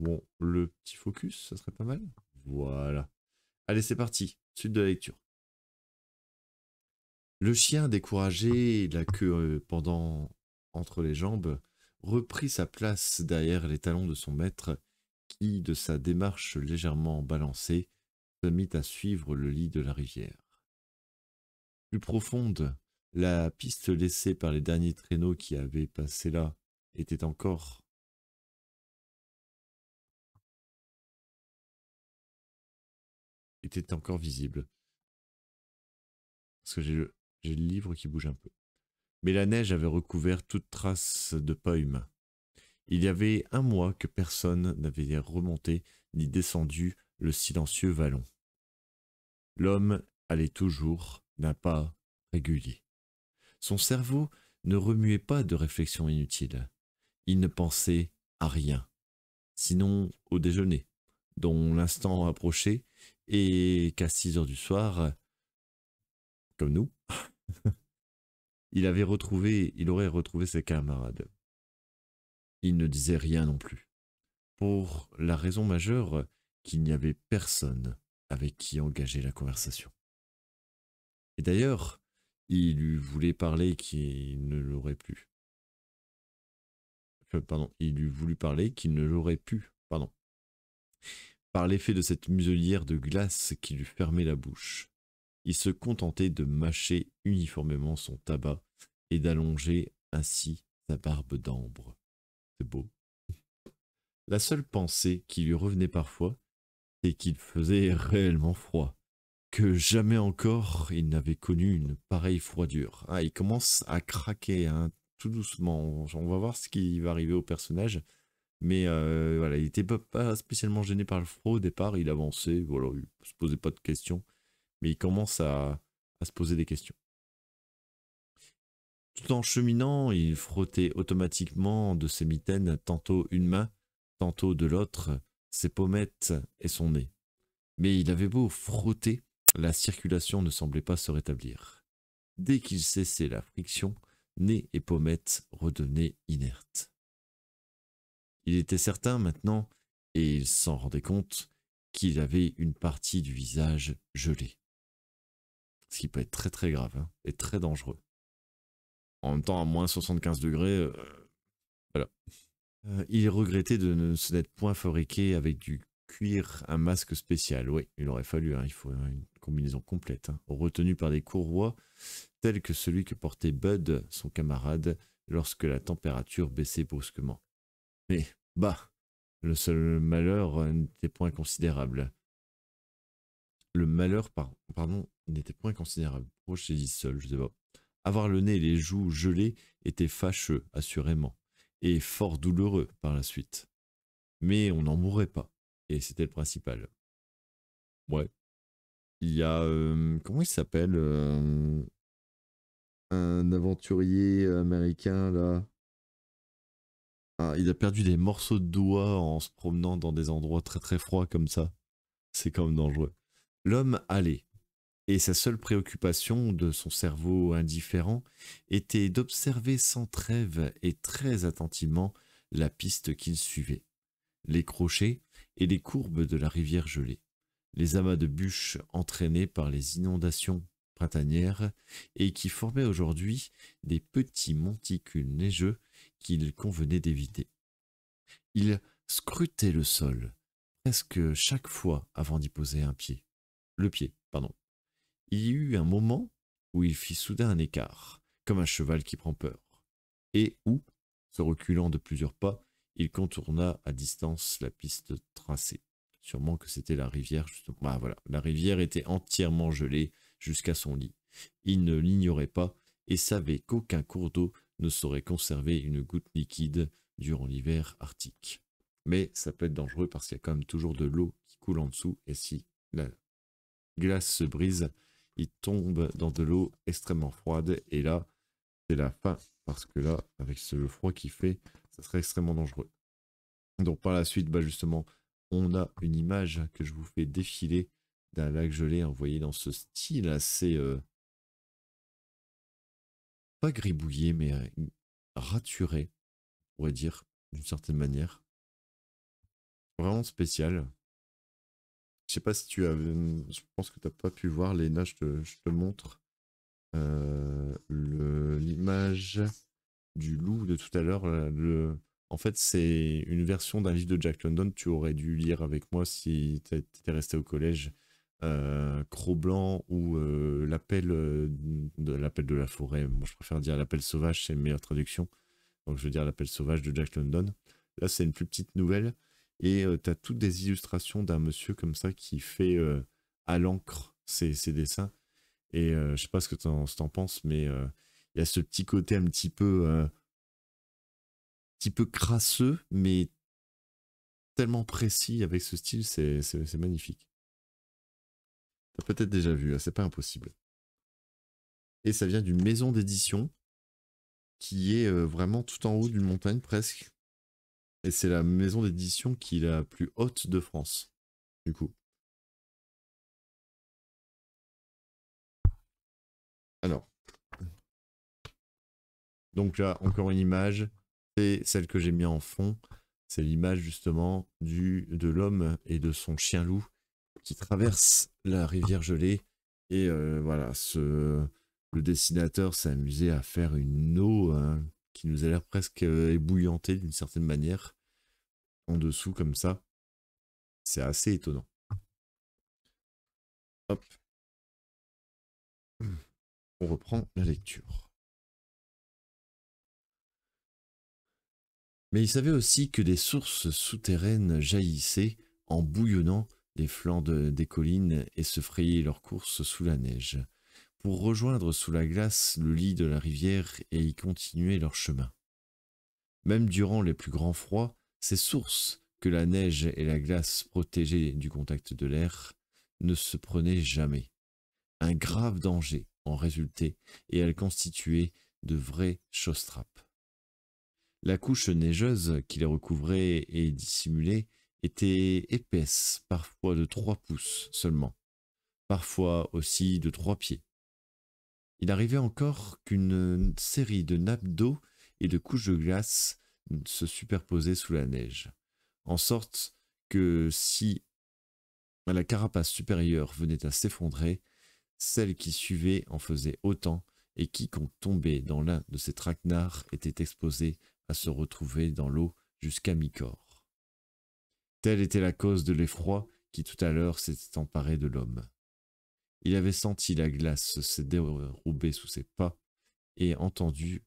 Bon, le petit focus, ça serait pas mal. Voilà. Allez, c'est parti. Suite de la lecture. Le chien, découragé, la queue pendant entre les jambes, reprit sa place derrière les talons de son maître, qui, de sa démarche légèrement balancée, se mit à suivre le lit de la rivière. Plus profonde, la piste laissée par les derniers traîneaux qui avaient passé là était encore visible. Parce que j'ai le livre qui bouge un peu. Mais la neige avait recouvert toute trace de pas humain. Il y avait un mois que personne n'avait remonté ni descendu le silencieux vallon. L'homme allait toujours d'un pas régulier. Son cerveau ne remuait pas de réflexions inutiles. Il ne pensait à rien, sinon au déjeuner, dont l'instant approchait et qu'à 6 heures du soir, comme nous, il aurait retrouvé ses camarades. Il ne disait rien non plus, pour la raison majeure qu'il n'y avait personne avec qui engager la conversation. Et d'ailleurs, il lui voulait parler qu'il ne l'aurait pu. Il lui voulut parler qu'il ne l'aurait pu, par l'effet de cette muselière de glace qui lui fermait la bouche. Il se contentait de mâcher uniformément son tabac et d'allonger ainsi sa barbe d'ambre. C'est beau. La seule pensée qui lui revenait parfois, c'est qu'il faisait réellement froid, que jamais encore il n'avait connu une pareille froidure. Ah, il commence à craquer, hein, tout doucement. On va voir ce qui va arriver au personnage. Mais voilà, il n'était pas spécialement gêné par le froid au départ, il avançait, voilà, il ne se posait pas de questions. Mais il commence à se poser des questions. Tout en cheminant, il frottait automatiquement de ses mitaines tantôt une main, tantôt de l'autre, ses pommettes et son nez. Mais il avait beau frotter, la circulation ne semblait pas se rétablir. Dès qu'il cessait la friction, nez et pommettes redevenaient inertes. Il était certain maintenant, et il s'en rendait compte, qu'il avait une partie du visage gelée. Ce qui peut être très très grave, hein, et très dangereux. En même temps, à moins 75 degrés, voilà. Il regrettait de ne se n'être point fabriqué avec du cuir un masque spécial. Oui, il aurait fallu, hein, il faut une combinaison complète, hein, retenu par des courroies tels que celui que portait Bud, son camarade, lorsque la température baissait brusquement. Mais, bah, le seul malheur n'était point considérable. Le malheur, n'était point considérable. Pourquoi je t'ai dit seul, je sais pas. Avoir le nez et les joues gelées était fâcheux, assurément, et fort douloureux par la suite. Mais on n'en mourrait pas, et c'était le principal. Ouais. Il y a, comment il s'appelle, un aventurier américain, là. Ah, il a perdu des morceaux de doigts en se promenant dans des endroits très très froids comme ça. C'est quand même dangereux. L'homme allait, et sa seule préoccupation de son cerveau indifférent était d'observer sans trêve et très attentivement la piste qu'il suivait, les crochets et les courbes de la rivière gelée, les amas de bûches entraînés par les inondations printanière et qui formaient aujourd'hui des petits monticules neigeux qu'il convenait d'éviter. Il scrutait le sol presque chaque fois avant d'y poser le pied, pardon. Il y eut un moment où il fit soudain un écart, comme un cheval qui prend peur, et où, se reculant de plusieurs pas, il contourna à distance la piste tracée. Sûrement que c'était la rivière, justement. Ah voilà, la rivière était entièrement gelée jusqu'à son lit. Il ne l'ignorait pas et savait qu'aucun cours d'eau ne saurait conserver une goutte liquide durant l'hiver arctique. Mais ça peut être dangereux parce qu'il y a quand même toujours de l'eau qui coule en dessous, et si la glace se brise, il tombe dans de l'eau extrêmement froide, et là, c'est la fin, parce que là, avec le froid qu'il fait, ça serait extrêmement dangereux. Donc par la suite, bah justement, on a une image que je vous fais défiler d'un lac gelé, vous voyez, dans ce style assez, pas gribouillé, mais raturé, on pourrait dire, d'une certaine manière. Vraiment spécial. Je sais pas si tu as, je pense que tu n'as pas pu voir, Léna, je te montre l'image du loup de tout à l'heure. En fait, c'est une version d'un livre de Jack London. Tu aurais dû lire avec moi si tu étais resté au collège. Cro-Blanc ou l'appel de la forêt. Moi, je préfère dire l'appel sauvage, c'est une meilleure traduction. Donc, je veux dire l'appel sauvage de Jack London. Là, c'est une plus petite nouvelle. Et tu as toutes des illustrations d'un monsieur comme ça qui fait à l'encre ses dessins. Et je sais pas ce que tu en penses, mais il y a ce petit côté un petit peu crasseux, mais tellement précis avec ce style, c'est magnifique. T'as peut-être déjà vu, c'est pas impossible. Et ça vient d'une maison d'édition qui est vraiment tout en haut d'une montagne presque. Et c'est la maison d'édition qui est la plus haute de France, du coup. Alors, donc là, encore une image, c'est celle que j'ai mis en fond. C'est l'image justement de l'homme et de son chien loup qui traverse la rivière gelée. Et voilà, le dessinateur s'est amusé à faire une eau qui nous a l'air presque ébouillantée d'une certaine manière, en dessous comme ça. C'est assez étonnant. Hop. On reprend la lecture. Mais il savait aussi que des sources souterraines jaillissaient en bouillonnant les flancs des collines et se frayaient leur course sous la neige, pour rejoindre sous la glace le lit de la rivière et y continuer leur chemin. Même durant les plus grands froids, ces sources, que la neige et la glace protégeaient du contact de l'air, ne se prenaient jamais. Un grave danger en résultait et elles constituaient de vraies chausses-trappes. La couche neigeuse qui les recouvrait et dissimulait était épaisse, parfois de 3 pouces seulement, parfois aussi de 3 pieds. Il arrivait encore qu'une série de nappes d'eau et de couches de glace se superposaient sous la neige, en sorte que si la carapace supérieure venait à s'effondrer, celle qui suivait en faisait autant, et quiconque tombait dans l'un de ces traquenards était exposé à se retrouver dans l'eau jusqu'à mi-corps. Telle était la cause de l'effroi qui tout à l'heure s'était emparé de l'homme. Il avait senti la glace se dérober sous ses pas et entendu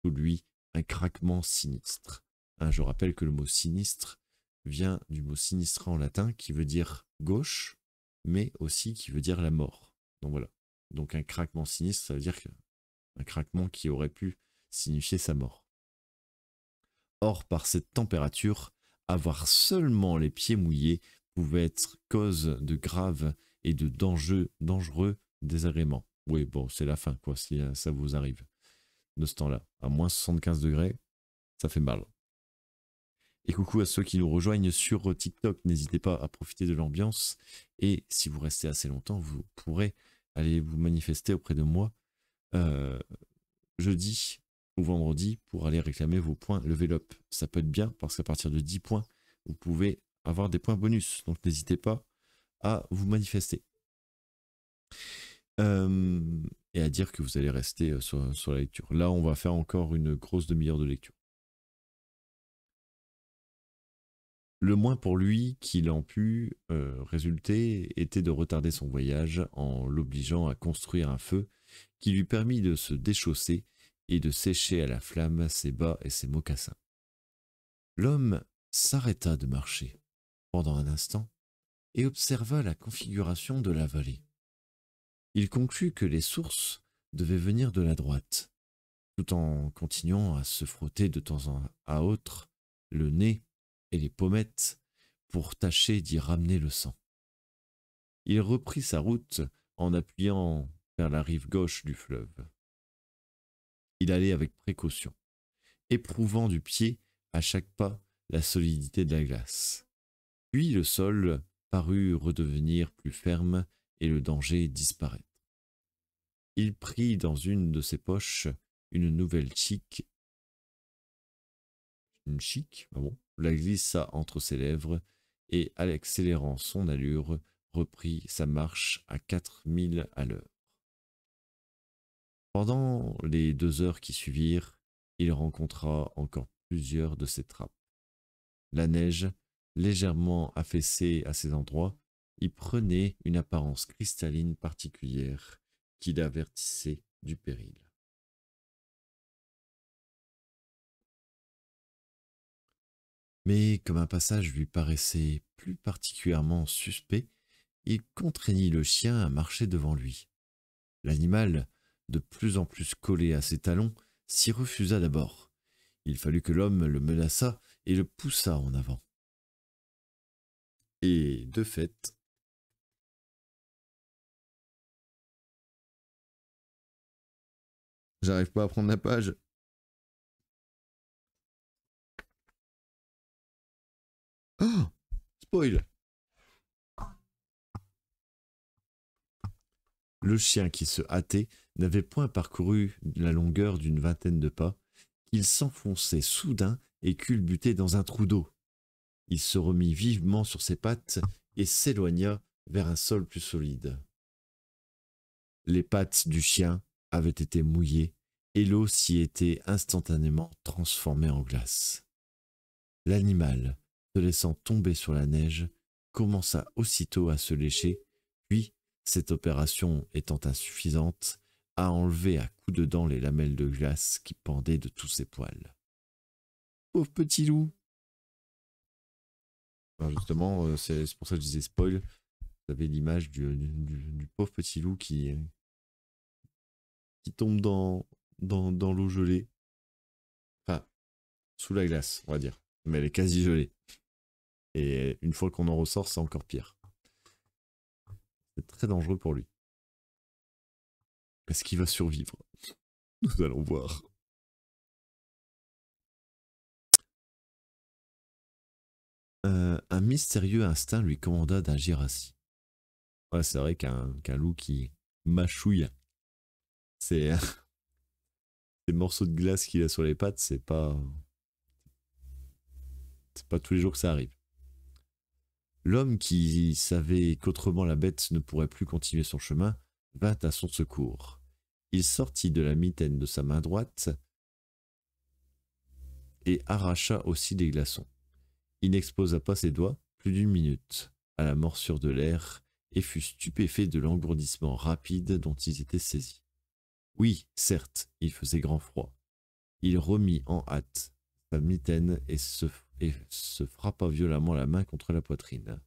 sous lui un craquement sinistre. Je rappelle que le mot sinistre vient du mot sinistra en latin qui veut dire gauche, mais aussi qui veut dire la mort. Donc voilà. Donc un craquement sinistre, ça veut dire un craquement qui aurait pu signifier sa mort. Or, par cette température, avoir seulement les pieds mouillés pouvait être cause de graves et de dangereux désagréments. Oui, bon, c'est la fin, quoi, si ça vous arrive de ce temps-là. À moins 75 degrés, ça fait mal. Et coucou à ceux qui nous rejoignent sur TikTok, n'hésitez pas à profiter de l'ambiance. Et si vous restez assez longtemps, vous pourrez aller vous manifester auprès de moi jeudi ou vendredi pour aller réclamer vos points level up. Ça peut être bien parce qu'à partir de 10 points, vous pouvez avoir des points bonus. Donc n'hésitez pas à vous manifester. Euh, et à dire que vous allez rester sur la lecture. Là, on va faire encore une grosse demi-heure de lecture. Le moins pour lui qu'il en put résulter était de retarder son voyage en l'obligeant à construire un feu qui lui permit de se déchausser et de sécher à la flamme ses bas et ses mocassins. L'homme s'arrêta de marcher pendant un instant et observa la configuration de la vallée. Il conclut que les sources devaient venir de la droite, tout en continuant à se frotter de temps à autre le nez et les pommettes pour tâcher d'y ramener le sang. Il reprit sa route en appuyant vers la rive gauche du fleuve. Il allait avec précaution, éprouvant du pied à chaque pas la solidité de la glace. Puis le sol parut redevenir plus ferme et le danger disparaître. Il prit dans une de ses poches une nouvelle la glissa entre ses lèvres et, accélérant son allure, reprit sa marche à 4000 à l'heure. Pendant les 2 heures qui suivirent, il rencontra encore plusieurs de ces trappes. La neige, légèrement affaissée à ces endroits, y prenait une apparence cristalline particulière qui l'avertissait du péril. Mais comme un passage lui paraissait plus particulièrement suspect, il contraignit le chien à marcher devant lui. L'animal, de plus en plus collé à ses talons, s'y refusa d'abord. Il fallut que l'homme le menaçât et le poussa en avant. Et, de fait, j'arrive pas à prendre la page. Oh, spoil. Le chien qui se hâtait n'avait point parcouru la longueur d'une vingtaine de pas, qu'il s'enfonçait soudain et culbutait dans un trou d'eau. Il se remit vivement sur ses pattes et s'éloigna vers un sol plus solide. Les pattes du chien avaient été mouillées et l'eau s'y était instantanément transformée en glace. L'animal, se laissant tomber sur la neige, commença aussitôt à se lécher, puis, cette opération étant insuffisante, à enlever à coups de dents les lamelles de glace qui pendaient de tous ses poils. Pauvre petit loup! Alors justement, c'est pour ça que je disais spoil. Vous avez l'image du pauvre petit loup qui tombe dans l'eau gelée. Enfin, sous la glace, on va dire. Mais elle est quasi gelée. Et une fois qu'on en ressort, c'est encore pire. C'est très dangereux pour lui. Est-ce qu'il va survivre? Nous allons voir. Un mystérieux instinct lui commanda d'agir ainsi. Ouais, c'est vrai qu'un loup qui mâchouille ces, ces morceaux de glace qu'il a sur les pattes, c'est pas tous les jours que ça arrive. L'homme qui savait qu'autrement la bête ne pourrait plus continuer son chemin vint à son secours. Il sortit de la mitaine de sa main droite et arracha aussi des glaçons. Il n'exposa pas ses doigts plus d'une minute à la morsure de l'air et fut stupéfait de l'engourdissement rapide dont ils étaient saisis. Oui, certes, il faisait grand froid. Il remit en hâte sa mitaine et se frappa violemment la main contre la poitrine.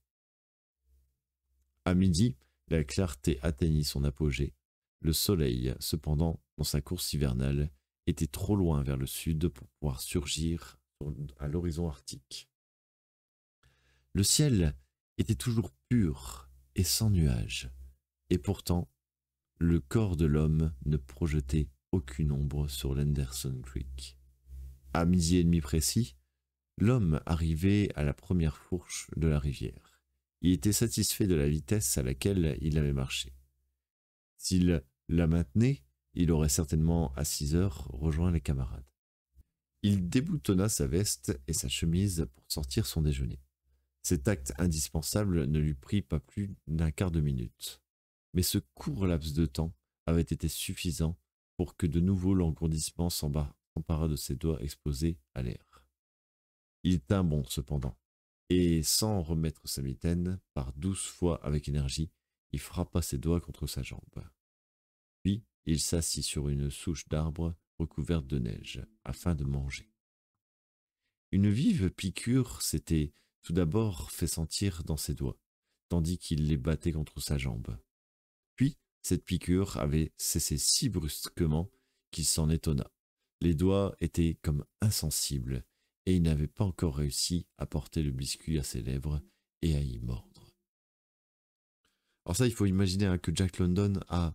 À midi, la clarté atteignit son apogée. Le soleil, cependant, dans sa course hivernale, était trop loin vers le sud pour pouvoir surgir à l'horizon arctique. Le ciel était toujours pur et sans nuages, et pourtant, le corps de l'homme ne projetait aucune ombre sur l'Henderson Creek. À midi et demi précis, l'homme arrivait à la première fourche de la rivière. Il était satisfait de la vitesse à laquelle il avait marché. S'il la maintenait, il aurait certainement à 6 heures rejoint les camarades. Il déboutonna sa veste et sa chemise pour sortir son déjeuner. Cet acte indispensable ne lui prit pas plus d'un quart de minute. Mais ce court laps de temps avait été suffisant pour que de nouveau l'engourdissement s'empara de ses doigts exposés à l'air. Il tint bon cependant, et sans remettre sa mitaine, par 12 fois avec énergie, il frappa ses doigts contre sa jambe. Puis il s'assit sur une souche d'arbre recouverte de neige, afin de manger. Une vive piqûre s'était tout d'abord fait sentir dans ses doigts, tandis qu'il les battait contre sa jambe. Puis cette piqûre avait cessé si brusquement qu'il s'en étonna. Les doigts étaient comme insensibles, et il n'avait pas encore réussi à porter le biscuit à ses lèvres et à y mordre. Alors ça, il faut imaginer hein, que Jack London a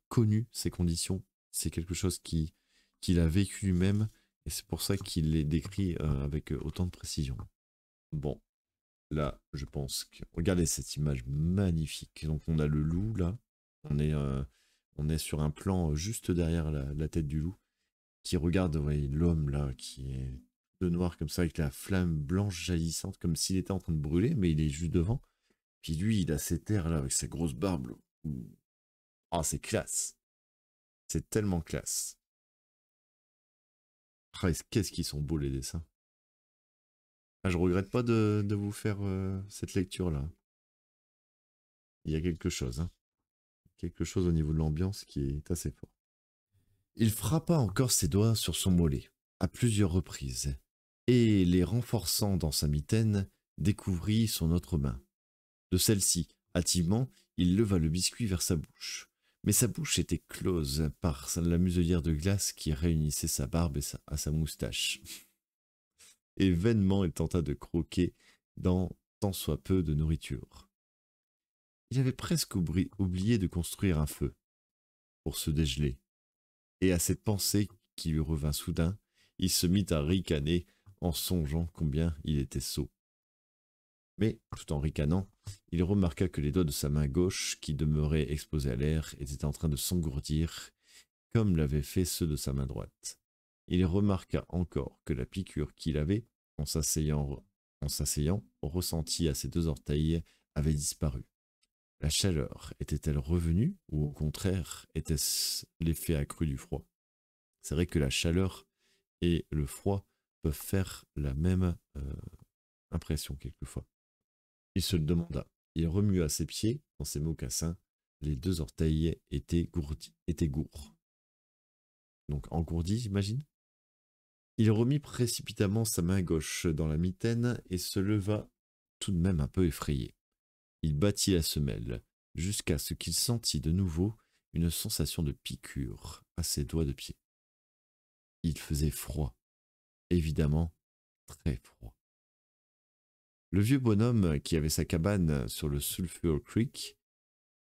connu ces conditions. C'est quelque chose qu'il a vécu lui-même, et c'est pour ça qu'il les décrit avec autant de précision. Bon, là, je pense que... Regardez cette image magnifique. Donc on a le loup, là. On est sur un plan juste derrière la tête du loup, qui regarde l'homme, là, qui est de noir comme ça, avec la flamme blanche jaillissante, comme s'il était en train de brûler, mais il est juste devant. Puis lui, il a cette air là avec sa grosse barbe. Ah, c'est classe. C'est tellement classe. Ah, qu'est-ce qu'ils sont beaux les dessins. Ah, je regrette pas de vous faire cette lecture là. Il y a quelque chose, hein. Quelque chose au niveau de l'ambiance qui est assez fort. Il frappa encore ses doigts sur son mollet, à plusieurs reprises, et les renforçant dans sa mitaine, découvrit son autre main. De celle-ci, hâtivement, il leva le biscuit vers sa bouche. Mais sa bouche était close par la muselière de glace qui réunissait sa barbe à sa moustache. Et vainement il tenta de croquer dans tant soit peu de nourriture. Il avait presque oublié de construire un feu pour se dégeler. Et à cette pensée qui lui revint soudain, il se mit à ricaner en songeant combien il était sot. Mais, tout en ricanant, il remarqua que les doigts de sa main gauche, qui demeuraient exposés à l'air, étaient en train de s'engourdir, comme l'avaient fait ceux de sa main droite. Il remarqua encore que la piqûre qu'il avait, en s'asseyant, ressentie à ses 2 orteils, avait disparu. La chaleur était-elle revenue, ou au contraire, était-ce l'effet accru du froid? C'est vrai que la chaleur et le froid peuvent faire la même impression quelquefois. Il se le demanda. Il remua ses pieds dans ses mocassins. Les 2 orteils étaient gourds. Donc engourdis, j'imagine. Il remit précipitamment sa main gauche dans la mitaine et se leva tout de même un peu effrayé. Il battit la semelle jusqu'à ce qu'il sentit de nouveau une sensation de piqûre à ses doigts de pied. Il faisait froid, évidemment très froid. Le vieux bonhomme qui avait sa cabane sur le Sulphur Creek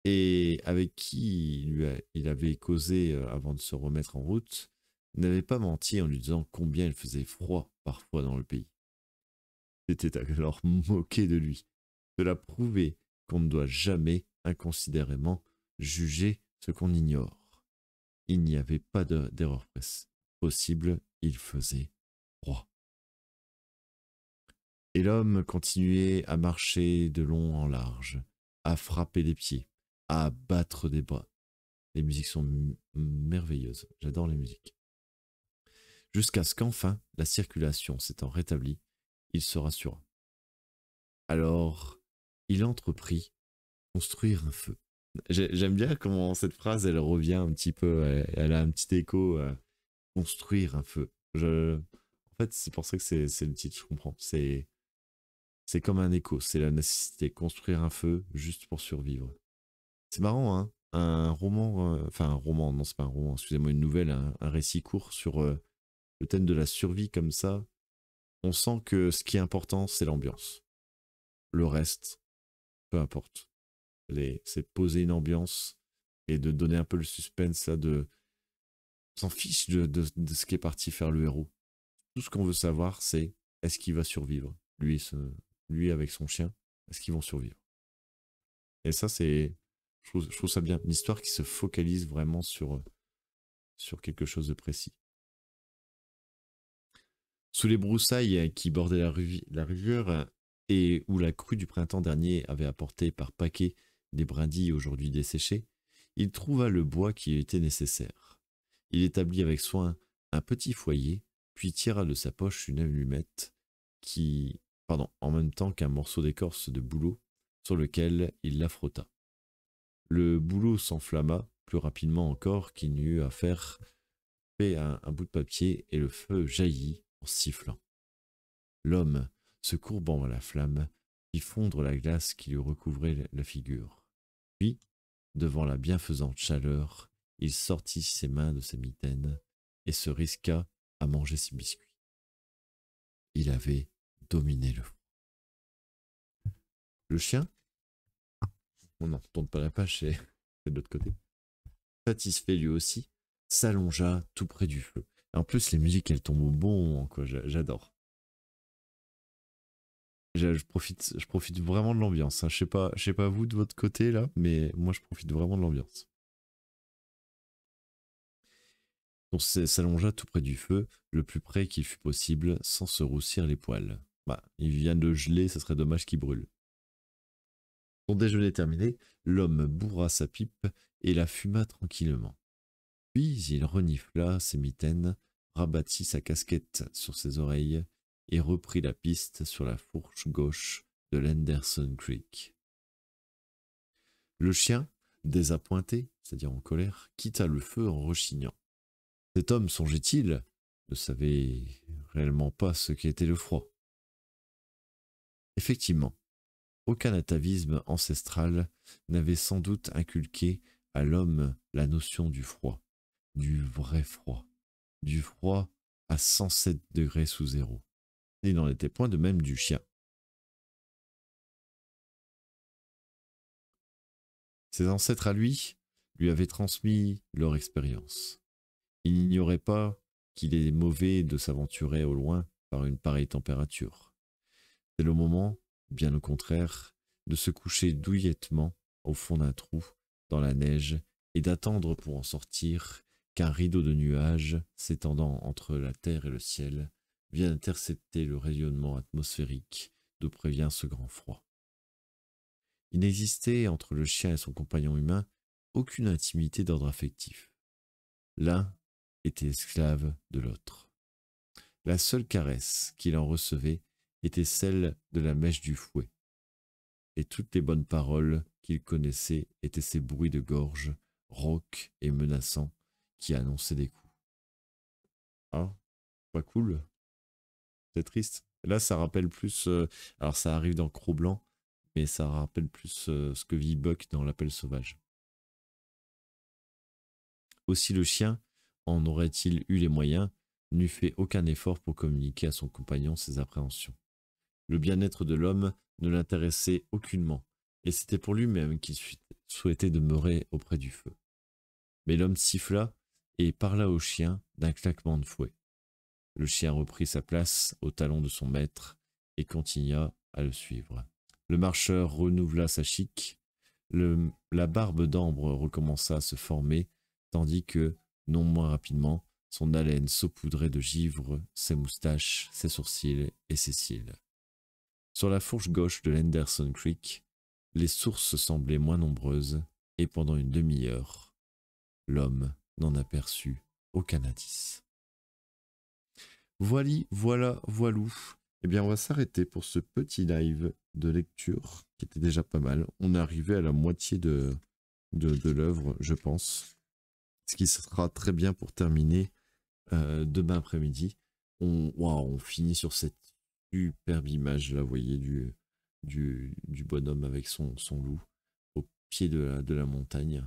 et avec qui il avait causé avant de se remettre en route, n'avait pas menti en lui disant combien il faisait froid parfois dans le pays. C'était alors moqué de lui. Cela prouvait qu'on ne doit jamais inconsidérément juger ce qu'on ignore. Il n'y avait pas d'erreur possible, il faisait froid. Et l'homme continuait à marcher de long en large, à frapper des pieds, à battre des bras. Les musiques sont merveilleuses, j'adore les musiques. Jusqu'à ce qu'enfin, la circulation s'étant rétablie, il se rassura. Alors, il entreprit construire un feu. J'aime bien comment cette phrase, elle revient un petit peu, elle a un petit écho, construire un feu. En fait, c'est pour ça que c'est le titre, je comprends. C'est comme un écho, c'est la nécessité, construire un feu juste pour survivre. C'est marrant, hein, un roman, enfin un roman, non c'est pas un roman, excusez-moi, une nouvelle, un récit court sur le thème de la survie comme ça. On sent que ce qui est important, c'est l'ambiance. Le reste, peu importe. C'est de poser une ambiance et de donner un peu le suspense là, on s'en fiche de ce qui est parti faire le héros. Tout ce qu'on veut savoir, c'est est-ce qu'il va survivre, lui avec son chien, est-ce qu'ils vont survivre? Et ça, je trouve ça bien, une histoire qui se focalise vraiment sur quelque chose de précis. Sous les broussailles qui bordaient la rivière et où la crue du printemps dernier avait apporté par paquets des brindilles aujourd'hui desséchées, il trouva le bois qui était nécessaire. Il établit avec soin un petit foyer, puis tira de sa poche une allumette en même temps qu'un morceau d'écorce de bouleau sur lequel il la frotta. Le bouleau s'enflamma plus rapidement encore qu'il n'eut à faire un bout de papier et le feu jaillit en sifflant. L'homme, se courbant à la flamme, fit fondre la glace qui lui recouvrait la figure. Puis, devant la bienfaisante chaleur, il sortit ses mains de ses mitaines et se risqua à manger ses biscuits. Il avait dominé le froid. Le chien, on n'en retourne pas la page, c'est de l'autre côté, satisfait lui aussi, s'allongea tout près du feu. Et en plus, les musiques, elles tombent au bon moment, quoi. J'adore. Je profite vraiment de l'ambiance. Hein. Je sais pas vous de votre côté là, mais moi je profite vraiment de l'ambiance. Donc s'allongea tout près du feu, le plus près qu'il fut possible, sans se roussir les poils. Bah, il vient de geler, ça serait dommage qu'il brûle. Son déjeuner terminé, l'homme bourra sa pipe et la fuma tranquillement. Puis il renifla ses mitaines, rabattit sa casquette sur ses oreilles et reprit la piste sur la fourche gauche de l'Henderson Creek. Le chien, désappointé, c'est-à-dire en colère, quitta le feu en rechignant. Cet homme, songeait-il, ne savait réellement pas ce qu'était le froid. Effectivement, aucun atavisme ancestral n'avait sans doute inculqué à l'homme la notion du froid, du vrai froid, du froid à 107 degrés sous zéro. Il n'en était point de même du chien. Ses ancêtres à lui avaient transmis leur expérience. Il n'ignorait pas qu'il est mauvais de s'aventurer au loin par une pareille température. C'est le moment, bien au contraire, de se coucher douillettement au fond d'un trou, dans la neige, et d'attendre pour en sortir qu'un rideau de nuages, s'étendant entre la terre et le ciel, vienne intercepter le rayonnement atmosphérique d'où prévient ce grand froid. Il n'existait entre le chien et son compagnon humain aucune intimité d'ordre affectif. L'un était esclave de l'autre. La seule caresse qu'il en recevait était celle de la mèche du fouet. Et toutes les bonnes paroles qu'il connaissait étaient ces bruits de gorge, rauques et menaçants, qui annonçaient des coups. Ah, pas cool. C'est triste. Là, ça rappelle plus... alors, ça arrive dans Cro-Blanc, mais ça rappelle plus ce que vit Buck dans l'Appel sauvage. Aussi le chien, en aurait-il eu les moyens, n'eût fait aucun effort pour communiquer à son compagnon ses appréhensions. Le bien-être de l'homme ne l'intéressait aucunement, et c'était pour lui-même qu'il souhaitait demeurer auprès du feu. Mais l'homme siffla et parla au chien d'un claquement de fouet. Le chien reprit sa place au talon de son maître et continua à le suivre. Le marcheur renouvela sa chique, la barbe d'ambre recommença à se former, tandis que, non moins rapidement, son haleine saupoudrait de givre ses moustaches, ses sourcils et ses cils. Sur la fourche gauche de l'Henderson Creek, les sources semblaient moins nombreuses, et pendant une demi-heure, l'homme n'en aperçut aucun indice. Voilou. Eh bien, on va s'arrêter pour ce petit live de lecture, qui était déjà pas mal. On est arrivé à la moitié de l'œuvre, je pense. Ce qui sera très bien pour terminer demain après-midi. On finit sur cette superbe image, là, vous voyez, du bonhomme avec son loup au pied de la montagne.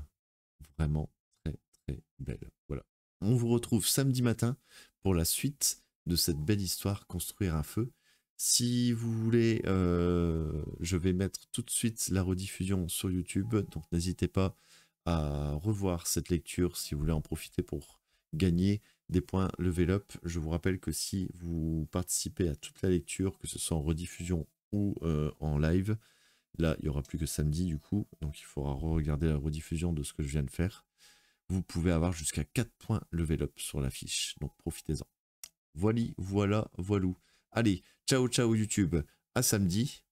Vraiment très, très belle. Voilà. On vous retrouve samedi matin pour la suite de cette belle histoire, Construire un feu. Si vous voulez, je vais mettre tout de suite la rediffusion sur YouTube, donc n'hésitez pas à revoir cette lecture si vous voulez en profiter pour gagner des points level up. Je vous rappelle que si vous participez à toute la lecture, que ce soit en rediffusion ou en live, là il n'y aura plus que samedi du coup, donc il faudra re-regarder la rediffusion de ce que je viens de faire. Vous pouvez avoir jusqu'à 4 points level up sur la fiche, donc profitez-en. Voilou. Allez, ciao YouTube, à samedi.